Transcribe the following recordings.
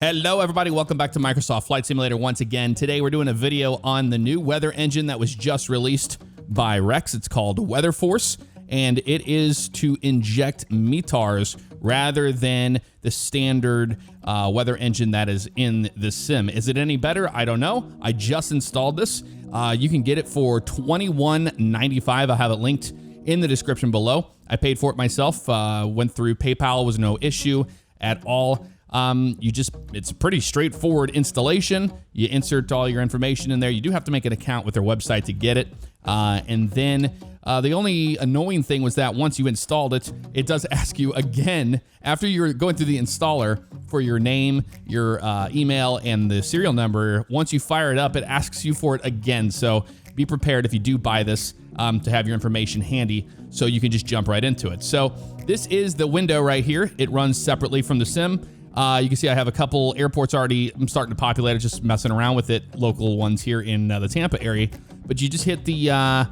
Hello everybody, welcome back to Microsoft Flight Simulator once again. Today we're doing a video on the new weather engine that was just released by Rex. It's called Weather Force, and it is to inject METARs rather than the standard weather engine that is in the sim. Is it any better? I don't know. I just installed this. You can get it for $21.95. I'll have it linked in the description below. I paid for it myself, went through PayPal, was no issue at all. It's a pretty straightforward installation. You insert all your information in there. You do have to make an account with their website to get it. And then the only annoying thing was that once you installed it, it does ask you again, after you're going through the installer, for your name, your email, and the serial number. Once you fire it up, it asks you for it again. So be prepared if you do buy this to have your information handy so you can just jump right into it. So this is the window right here. It runs separately from the sim. You can see I have a couple airports already. I'm starting to populate it, just messing around with it. Local ones here in the Tampa area. But you just hit the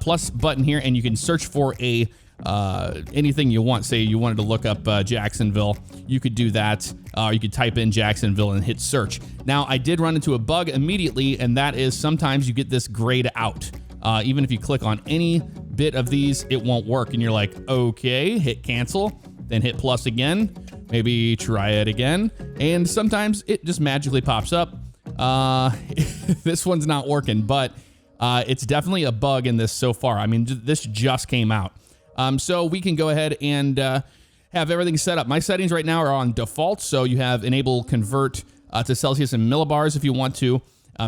plus button here, and you can search for anything you want. Say you wanted to look up Jacksonville, you could do that. Or you could type in Jacksonville and hit search. Now, I did run into a bug immediately, and that is sometimes you get this grayed out. Even if you click on any bit of these, it won't work. And you're like, okay, hit cancel, then hit plus again. Maybe try it again, and sometimes it just magically pops up. This one's not working, but it's definitely a bug in this so far. I mean, this just came out. So we can go ahead and have everything set up. My settings right now are on default, so you have enable convert to Celsius and millibars if you want to.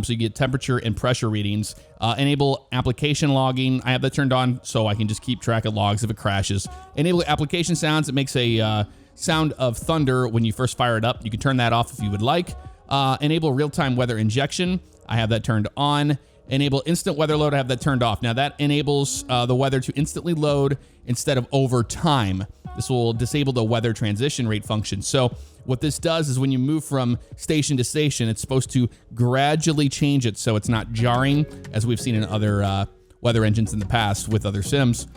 So you get temperature and pressure readings. Enable application logging. I have that turned on so I can just keep track of logs if it crashes. Enable application sounds. It makes a sound of thunder when you first fire it up. You can turn that off if you would like. Enable real-time weather injection. I have that turned on. Enable instant weather load. I have that turned off. Now that enables the weather to instantly load instead of over time. This will disable the weather transition rate function. So what this does is when you move from station to station, it's supposed to gradually change it so it's not jarring, as we've seen in other weather engines in the past with other sims.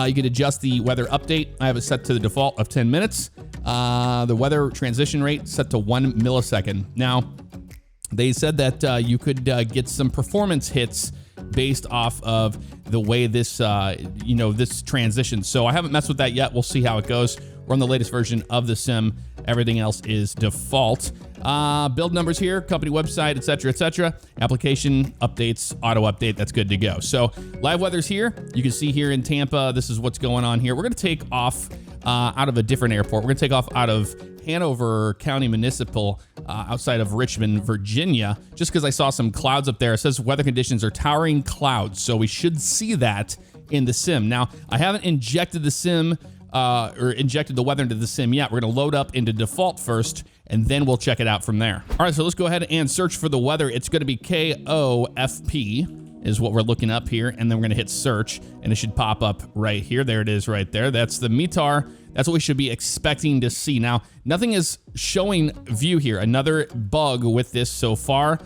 You can adjust the weather update. I have it set to the default of 10 minutes. The weather transition rate set to 1 millisecond. Now, they said that you could get some performance hits based off of the way this, this transitions. So I haven't messed with that yet. We'll see how it goes. We're on the latest version of the sim. Everything else is default. Build numbers here, company website, etc., etc. Application updates, auto update. That's good to go. So live weather's here. You can see here in Tampa, this is what's going on here. We're going to take off out of a different airport. We're going to take off out of Hanover County Municipal outside of Richmond, Virginia, just because I saw some clouds up there. It says weather conditions are towering clouds, so we should see that in the sim. Now, I haven't injected the sim or injected the weather into the sim yet. We're going to load up into default first, and then we'll check it out from there. All right, so let's go ahead and search for the weather. It's going to be KOFP is what we're looking up here, and then we're going to hit search, and it should pop up right here. There it is right there. That's the METAR. That's what we should be expecting to see. Now, nothing is showing view here. Another bug with this so far.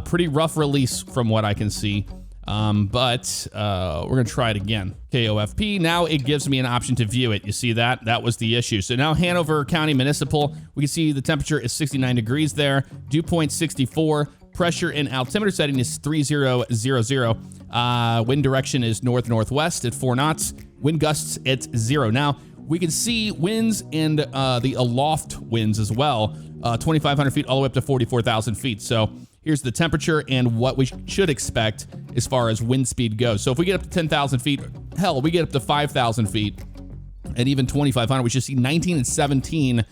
Pretty rough release from what I can see. But we're going to try it again. KOFP. Now it gives me an option to view it. You see that? That was the issue. So now Hanover County Municipal, we can see the temperature is 69 degrees there. Dew point 64. Pressure and altimeter setting is 3000. Wind direction is north-northwest at 4 knots. Wind gusts at 0. Now, we can see winds and the aloft winds as well, 2,500 feet all the way up to 44,000 feet. So here's the temperature and what we should expect as far as wind speed goes. So if we get up to 10,000 feet, hell, we get up to 5,000 feet and even 2,500, we should see 19 and 17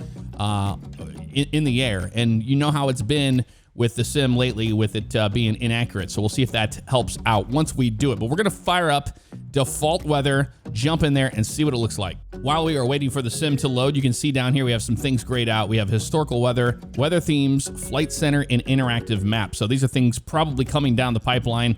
in the air. And you know how it's been with the sim lately with it being inaccurate. So we'll see if that helps out once we do it. But we're going to fire up default weather, jump in there, and see what it looks like. While we are waiting for the sim to load, you can see down here we have some things grayed out. We have historical weather, weather themes, flight center, and interactive map. So these are things probably coming down the pipeline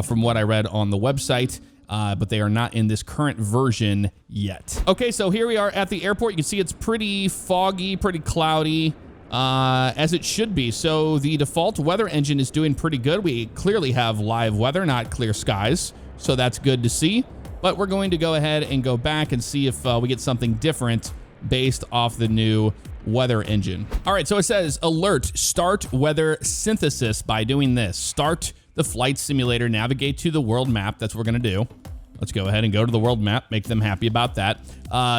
from what I read on the website. But they are not in this current version yet. Okay, so here we are at the airport. You can see it's pretty foggy, pretty cloudy. As it should be. So the default weather engine is doing pretty good. We clearly have live weather, not clear skies. So that's good to see. But we're going to go ahead and go back and see if we get something different based off the new weather engine. All right, so it says alert, start weather synthesis by doing this. Start the flight simulator, navigate to the world map. That's what we're gonna do. Let's go ahead and go to the world map, make them happy about that.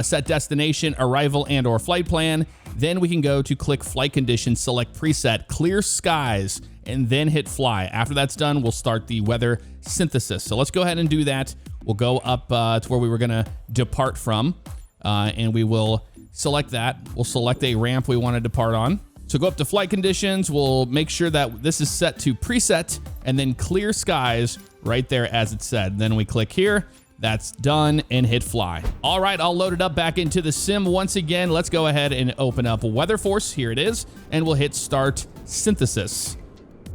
Set destination, arrival, and or flight plan. Then we can go to click flight conditions, select preset, clear skies, and then hit fly. After that's done, we'll start the weather synthesis. So let's go ahead and do that. We'll go up to where we were gonna depart from, and we will select that. We'll select a ramp we want to depart on. So go up to flight conditions. We'll make sure that this is set to preset and then clear skies right there as it said. Then we click here. That's done and hit fly. All right, I'll load it up back into the sim once again. Let's go ahead and open up WeatherForce. Here it is. And we'll hit start synthesis.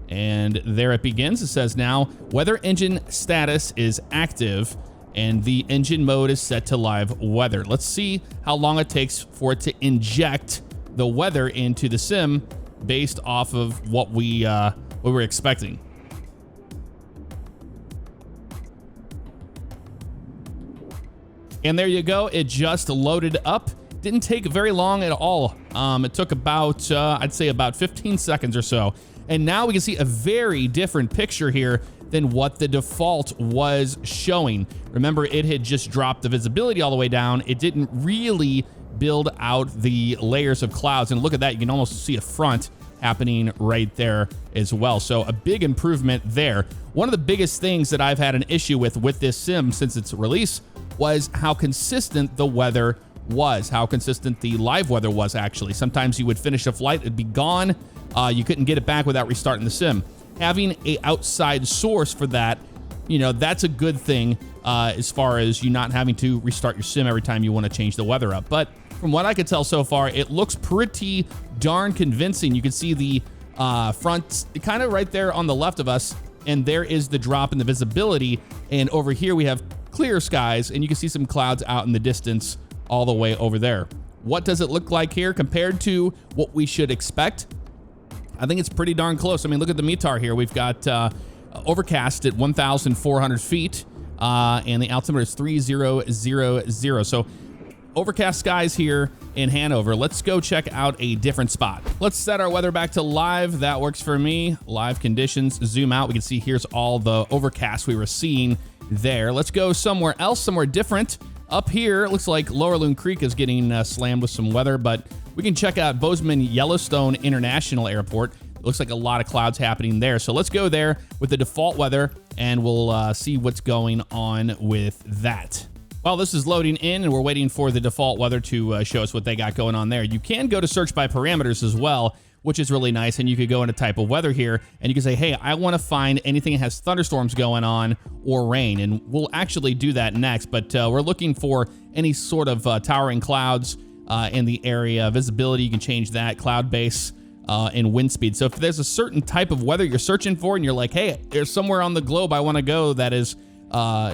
And there it begins. It says now weather engine status is active and the engine mode is set to live weather. Let's see how long it takes for it to inject the weather into the sim based off of what we were expecting. And there you go. It just loaded up. Didn't take very long at all. It took about, I'd say about 15 seconds or so. And now we can see a very different picture here than what the default was showing. Remember, it had just dropped the visibility all the way down. It didn't really build out the layers of clouds. And look at that. You can almost see a front happening right there as well. So a big improvement there. One of the biggest things that I've had an issue with this sim since its release was how consistent the weather was, how consistent the live weather was actually. Sometimes you would finish a flight, it'd be gone. You couldn't get it back without restarting the sim. Having a outside source for that, you know, that's a good thing as far as you not having to restart your sim every time you want to change the weather up. But from what I could tell so far, it looks pretty darn convincing. You can see the front kind of right there on the left of us, and there is the drop in the visibility. And over here we have clear skies, and you can see some clouds out in the distance all the way over there. What does it look like here compared to what we should expect? I think it's pretty darn close. I mean, look at the METAR here. We've got overcast at 1,400 feet, and the altimeter is 3000. So overcast skies here in Hanover. Let's go check out a different spot. Let's set our weather back to live. That works for me. Live conditions, zoom out. We can see here's all the overcast we were seeing there. Let's go somewhere else, somewhere different. Up here, it looks like Lower Loon Creek is getting slammed with some weather, but we can check out Bozeman Yellowstone International Airport. It looks like a lot of clouds happening there. So let's go there with the default weather, and we'll see what's going on with that. While this is loading in and we're waiting for the default weather to show us what they got going on there, you can go to search by parameters as well, which is really nice. And you could go into type of weather here and you can say, hey, I want to find anything that has thunderstorms going on or rain. And we'll actually do that next, but we're looking for any sort of towering clouds in the area. Visibility, you can change that, cloud base, and wind speed. So if there's a certain type of weather you're searching for and you're like, hey, there's somewhere on the globe I want to go that is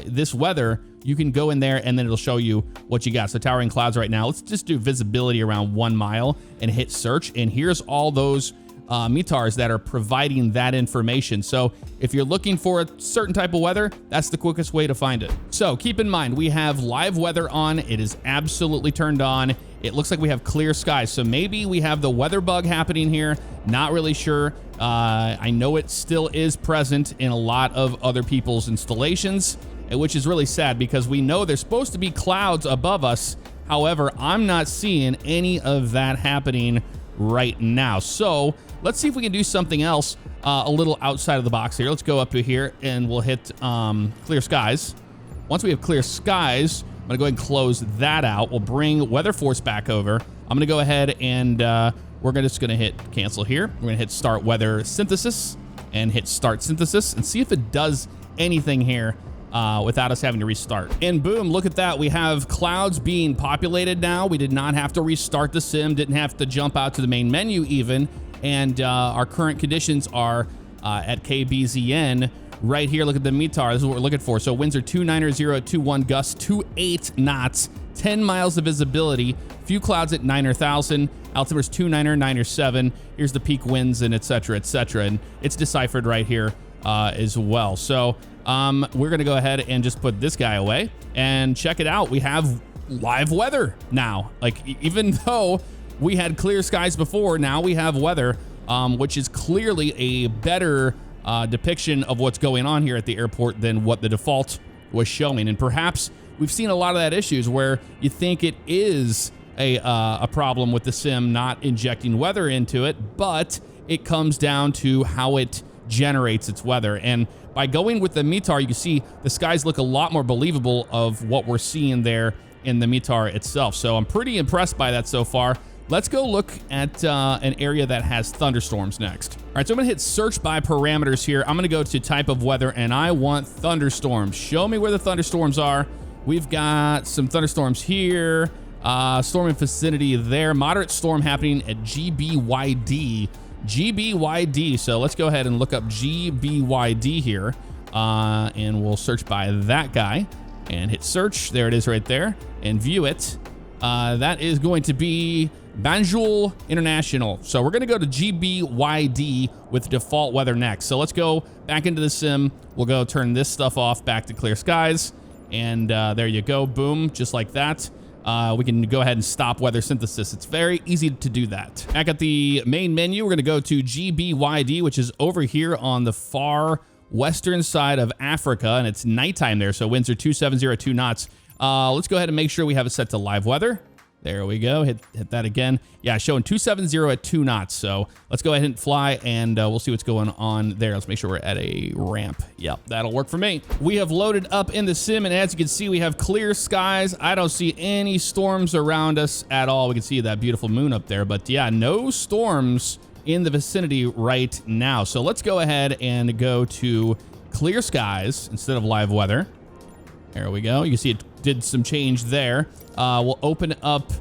this weather, you can go in there and then it'll show you what you got. So towering clouds right now, let's just do visibility around 1 mile and hit search. And here's all those METARs that are providing that information. So if you're looking for a certain type of weather, that's the quickest way to find it. So keep in mind, we have live weather on. It is absolutely turned on. It looks like we have clear skies. So maybe we have the weather bug happening here. Not really sure. I know it still is present in a lot of other people's installations, which is really sad because we know there's supposed to be clouds above us. However, I'm not seeing any of that happening right now. So let's see if we can do something else a little outside of the box here. Let's go up to here and we'll hit clear skies. Once we have clear skies, I'm gonna go ahead and close that out. We'll bring WeatherForce back over. I'm gonna go ahead and we're just gonna hit cancel here. We're gonna hit start weather synthesis and hit start synthesis and see if it does anything here without us having to restart. And boom, look at that. We have clouds being populated now. We did not have to restart the sim, didn't have to jump out to the main menu even. And our current conditions are at KBZN right here. Look at the METAR. This is what we're looking for. So winds are 290 at 21, gusts 28 knots, 10 miles of visibility, few clouds at 9,000, altimeter is 290, 97. Here's the peak winds and et cetera, et cetera. And it's deciphered right here as well. So we're gonna go ahead and just put this guy away and check it out. We have live weather now. Like, even though we had clear skies before. Now we have weather, which is clearly a better depiction of what's going on here at the airport than what the default was showing. And perhaps we've seen a lot of that issues where you think it is a problem with the sim not injecting weather into it, but it comes down to how it generates its weather. And by going with the METAR, you can see the skies look a lot more believable of what we're seeing there in the METAR itself. So I'm pretty impressed by that so far. Let's go look at an area that has thunderstorms next. All right, so I'm gonna hit search by parameters here. I'm gonna go to type of weather, and I want thunderstorms. Show me where the thunderstorms are. We've got some thunderstorms here. Storm in vicinity there. Moderate storm happening at GBYD. GBYD. So let's go ahead and look up GBYD here, and we'll search by that guy and hit search. There it is right there, and view it. That is going to be Banjul International. So we're going to go to GBYD with default weather next. So let's go back into the sim. We'll go turn this stuff off back to clear skies. And there you go. Boom. Just like that. We can go ahead and stop weather synthesis. It's very easy to do that. Back at the main menu, we're going to go to GBYD, which is over here on the far western side of Africa. And it's nighttime there. So winds are 2702 knots. Let's go ahead and make sure we have it set to live weather. There we go. Hit that again. Yeah, showing 270 at 2 knots. So let's go ahead and fly, and we'll see what's going on there. Let's make sure we're at a ramp. Yep, that'll work for me. We have loaded up in the sim, and as you can see, we have clear skies. I don't see any storms around us at all. We can see that beautiful moon up there, but yeah, no storms in the vicinity right now. So let's go ahead and go to clear skies instead of live weather. There we go. You can see it did some change there. We'll open up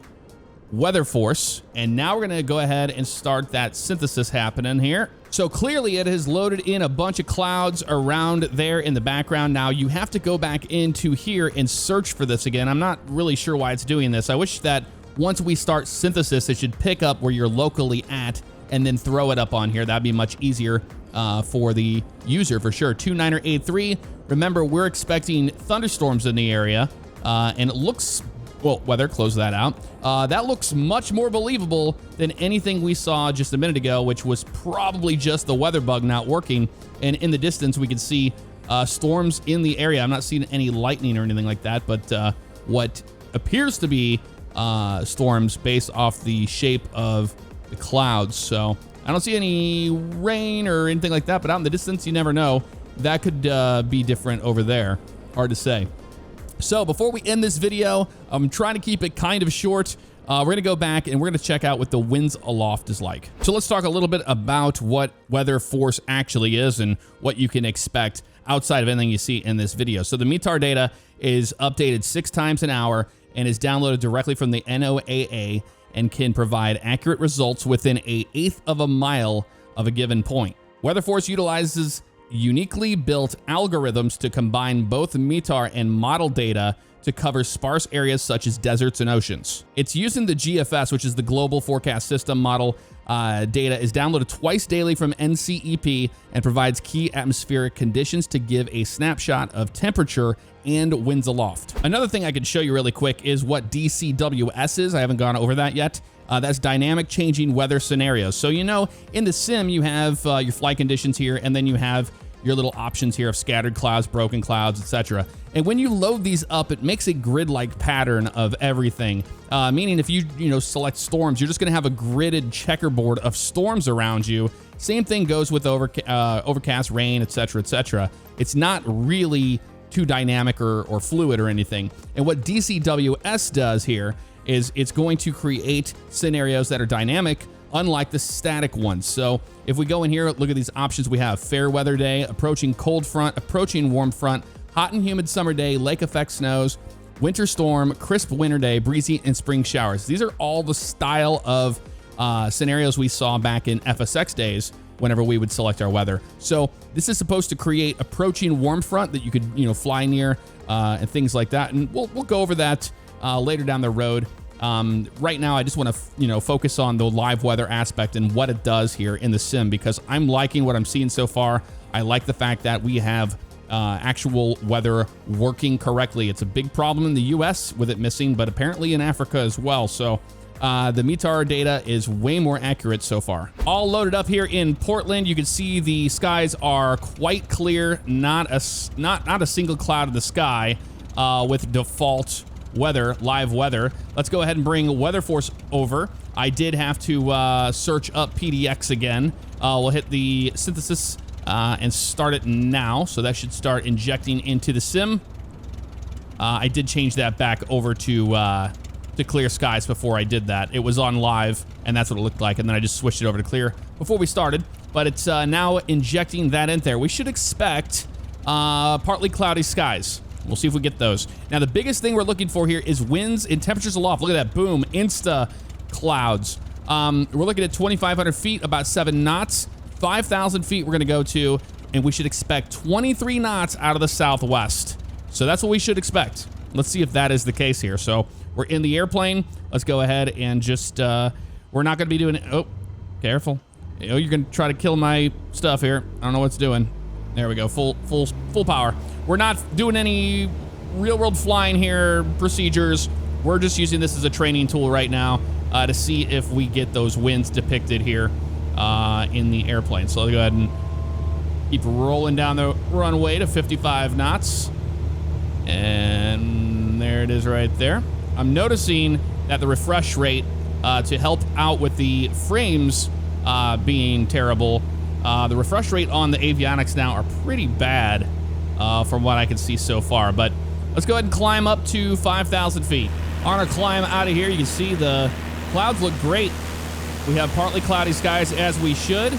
Weather Force, and now we're going to go ahead and start that synthesis happening here. So clearly it has loaded in a bunch of clouds around there in the background. Now you have to go back into here and search for this again. I'm not really sure why it's doing this. I wish that once we start synthesis, it should pick up where you're locally at and then throw it up on here. That'd be much easier for the user for sure. 2983. Remember, we're expecting thunderstorms in the area, and it looks, well, weather, close that out. That looks much more believable than anything we saw just a minute ago, which was probably just the weather bug not working. And in the distance, we can see storms in the area. I'm not seeing any lightning or anything like that, but what appears to be storms based off the shape of the clouds. So I don't see any rain or anything like that, but out in the distance, you never know. That could be different over there. Hard to say. So before we end this video, I'm trying to keep it kind of short. We're going to go back and we're going to check out what the winds aloft is like. So let's talk a little bit about what Weather Force actually is and what you can expect outside of anything you see in this video. So the METAR data is updated 6 times an hour and is downloaded directly from the NOAA and can provide accurate results within 1/8 of a mile of a given point. Weather Force utilizes uniquely built algorithms to combine both METAR and model data to cover sparse areas such as deserts and oceans. It's using the GFS, which is the Global Forecast System model. Data is downloaded twice daily from NCEP and provides key atmospheric conditions to give a snapshot of temperature and winds aloft. Another thing I could show you really quick is what DCWS is. I haven't gone over that yet. That's dynamic changing weather scenarios. So, you know, in the sim, you have your flight conditions here, and then you have your little options here of scattered clouds, broken clouds, etc. And when you load these up, it makes a grid-like pattern of everything. Meaning if you select storms, you're just gonna have a gridded checkerboard of storms around you. Same thing goes with overcast, rain, etc., etc. It's not really too dynamic or fluid or anything. And what DCWS does here is it's going to create scenarios that are dynamic, unlike the static ones. So if we go in here, look at these options. We have fair weather day, approaching cold front, approaching warm front, hot and humid summer day, lake effect snows, winter storm, crisp winter day, breezy, and spring showers. These are all the style of scenarios we saw back in FSX days whenever we would select our weather. So this is supposed to create approaching warm front that you could fly near and things like that. And we'll go over that later down the road. Right now, I just want to, focus on the live weather aspect and what it does here in the sim, because I'm liking what I'm seeing so far. I like the fact that we have actual weather working correctly. It's a big problem in the US with it missing, but apparently in Africa as well. So The METAR data is way more accurate so far. All loaded up here in Portland. You can see the skies are quite clear. Not a single cloud in the sky with default weather, live weather. Let's go ahead and bring WeatherForce over. I did have to search up PDX again. We'll hit the synthesis and start it now. So that should start injecting into the sim. I did change that back over to clear skies before I did that. It was on live, and that's what it looked like, and then I just switched it over to clear before we started. But it's now injecting that in there. We should expect partly cloudy skies. We'll see if we get those. Now, the biggest thing we're looking for here is winds and temperatures aloft. Look at that, boom, insta clouds. We're looking at 2,500 feet, about 7 knots. 5,000 feet we're gonna go to, and we should expect 23 knots out of the southwest. So that's what we should expect. Let's see if that is the case here. So we're in the airplane. Let's go ahead and just, we're not gonna be doing it. Oh, careful. Oh, you're gonna try to kill my stuff here. I don't know what it's doing. There we go, full power. We're not doing any real world flying here, procedures. We're just using this as a training tool right now to see if we get those winds depicted here in the airplane. So I'll go ahead and keep rolling down the runway to 55 knots. And there it is right there. I'm noticing that the refresh rate to help out with the frames being terrible, the refresh rate on the avionics now are pretty bad from what I can see so far. But let's go ahead and climb up to 5,000 feet. On our climb out of here, you can see the clouds look great. We have partly cloudy skies as we should,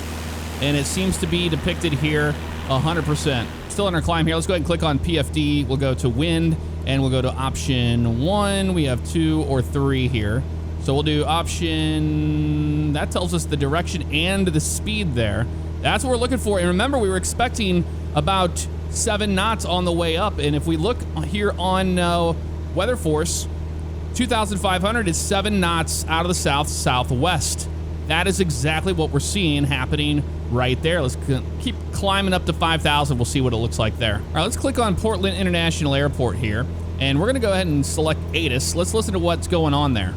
and it seems to be depicted here 100%. Still on our climb here. Let's go ahead and click on PFD. We'll go to wind, and we'll go to option 1. We have 2 or 3 here. So we'll do option, that tells us the direction and the speed there. That's what we're looking for. And remember, we were expecting about 7 knots on the way up. And if we look here on WeatherForce, 2,500 is 7 knots out of the southwest. That is exactly what we're seeing happening right there. Let's keep climbing up to 5,000. We'll see what it looks like there. All right, let's click on Portland International Airport here. And we're gonna go ahead and select ATIS. Let's listen to what's going on there.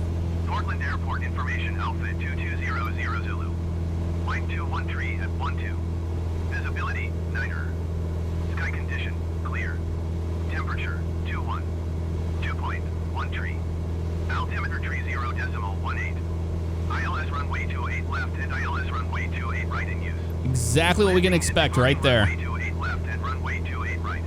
Portland Airport information, Alpha 2200 Zulu. Flight 213 at 12. Visibility, 9er. Sky condition, clear. Temperature, 21. 2.13. Altimeter tree 0.18. ILS runway 28 left and ILS runway 28 right in use. Exactly what we can expect right there. Runway 28 left and runway 28 right.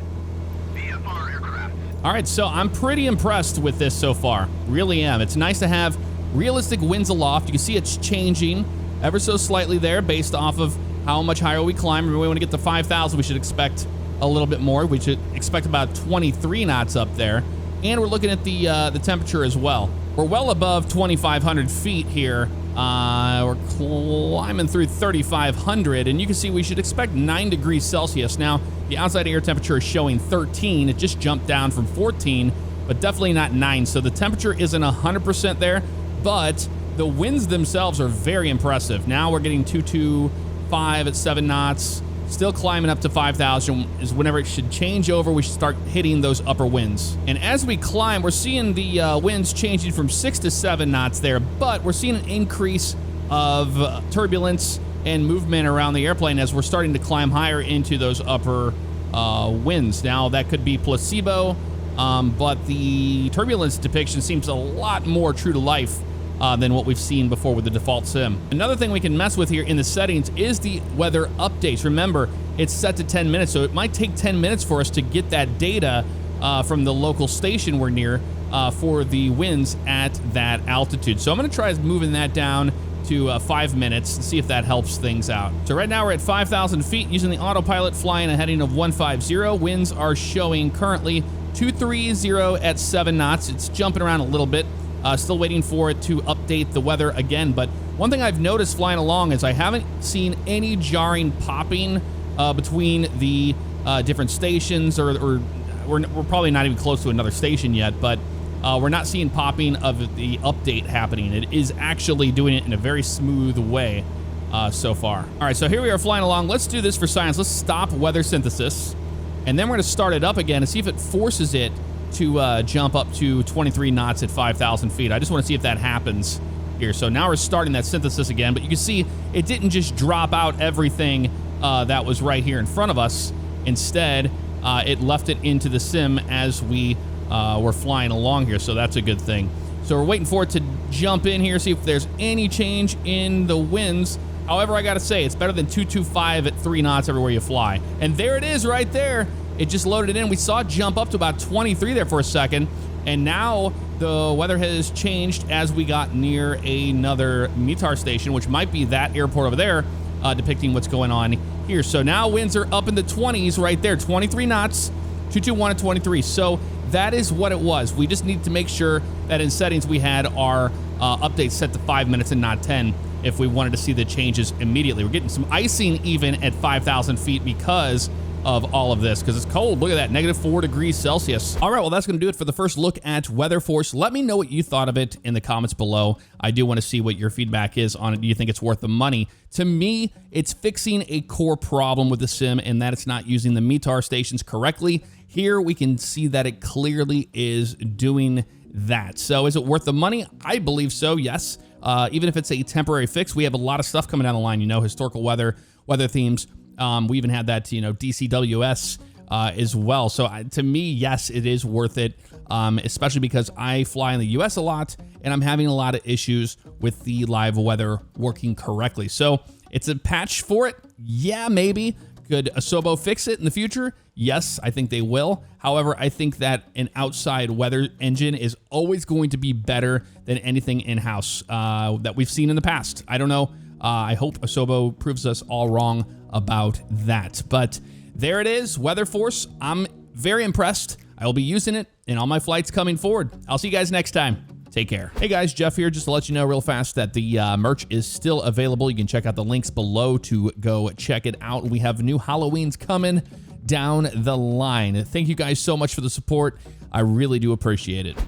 VFR aircraft. All right, so I'm pretty impressed with this so far. Really am. It's nice to have realistic winds aloft. You can see it's changing ever so slightly there based off of how much higher we climb. When we want to get to 5,000, we should expect a little bit more. We should expect about 23 knots up there. And we're looking at the temperature as well. We're well above 2,500 feet here. We're climbing through 3,500, and you can see we should expect 9 degrees Celsius. Now, the outside air temperature is showing 13. It just jumped down from 14, but definitely not 9. So the temperature isn't 100% there, but the winds themselves are very impressive. Now we're getting 225 at 7 knots. Still climbing up to 5,000 is whenever it should change over, we should start hitting those upper winds. And as we climb, we're seeing the winds changing from 6 to 7 knots there, but we're seeing an increase of turbulence and movement around the airplane as we're starting to climb higher into those upper winds. Now, that could be placebo, but the turbulence depiction seems a lot more true to life than what we've seen before with the default sim. Another thing we can mess with here in the settings is the weather updates. Remember, it's set to 10 minutes, so it might take 10 minutes for us to get that data from the local station we're near for the winds at that altitude. So I'm gonna try moving that down to 5 minutes and see if that helps things out. So right now we're at 5,000 feet using the autopilot, flying a heading of 150. Winds are showing currently 230 at 7 knots. It's jumping around a little bit. Still waiting for it to update the weather again. But one thing I've noticed flying along is I haven't seen any jarring popping between the different stations, or we're probably not even close to another station yet, but we're not seeing popping of the update happening. It is actually doing it in a very smooth way so far. All right, so here we are flying along. Let's do this for science. Let's stop weather synthesis, and then we're gonna start it up again and see if it forces it to jump up to 23 knots at 5,000 feet. I just want to see if that happens here. So now we're starting that synthesis again, but you can see it didn't just drop out everything that was right here in front of us. Instead, it left it into the sim as we were flying along here, so that's a good thing. So we're waiting for it to jump in here, see if there's any change in the winds. However, I gotta say, it's better than 225 at 3 knots everywhere you fly. And there it is right there. It just loaded it in. We saw it jump up to about 23 there for a second, and now the weather has changed as we got near another METAR station, which might be that airport over there, depicting what's going on here. So now winds are up in the 20s right there, 23 knots, 221 at 23. So that is what it was. We just need to make sure that in settings we had our updates set to 5 minutes and not 10 if we wanted to see the changes immediately. We're getting some icing even at 5,000 feet because of all of this, because it's cold. Look at that, -4 degrees Celsius. All right, well, that's going to do it for the first look at Weather Force. Let me know what you thought of it in the comments below. I do want to see what your feedback is on it. Do you think it's worth the money? To me, it's fixing a core problem with the sim, and that it's not using the METAR stations correctly. Here, we can see that it clearly is doing that. So is it worth the money? I believe so, yes. Even if it's a temporary fix, we have a lot of stuff coming down the line, you know, historical weather themes. We even had that, you know, DCWS as well. So to me, yes, it is worth it, especially because I fly in the US a lot and I'm having a lot of issues with the live weather working correctly. So it's a patch for it. Yeah, maybe. Could Asobo fix it in the future? Yes, I think they will. However, I think that an outside weather engine is always going to be better than anything in-house that we've seen in the past. I don't know. I hope Asobo proves us all wrong about that. But there it is, Weather Force. I'm very impressed. I will be using it in all my flights coming forward. I'll see you guys next time. Take care. Hey guys, Jeff here, just to let you know real fast that the merch is still available. You can check out the links below to go check it out. We have new Halloweens coming down the line. Thank you guys so much for the support. I really do appreciate it.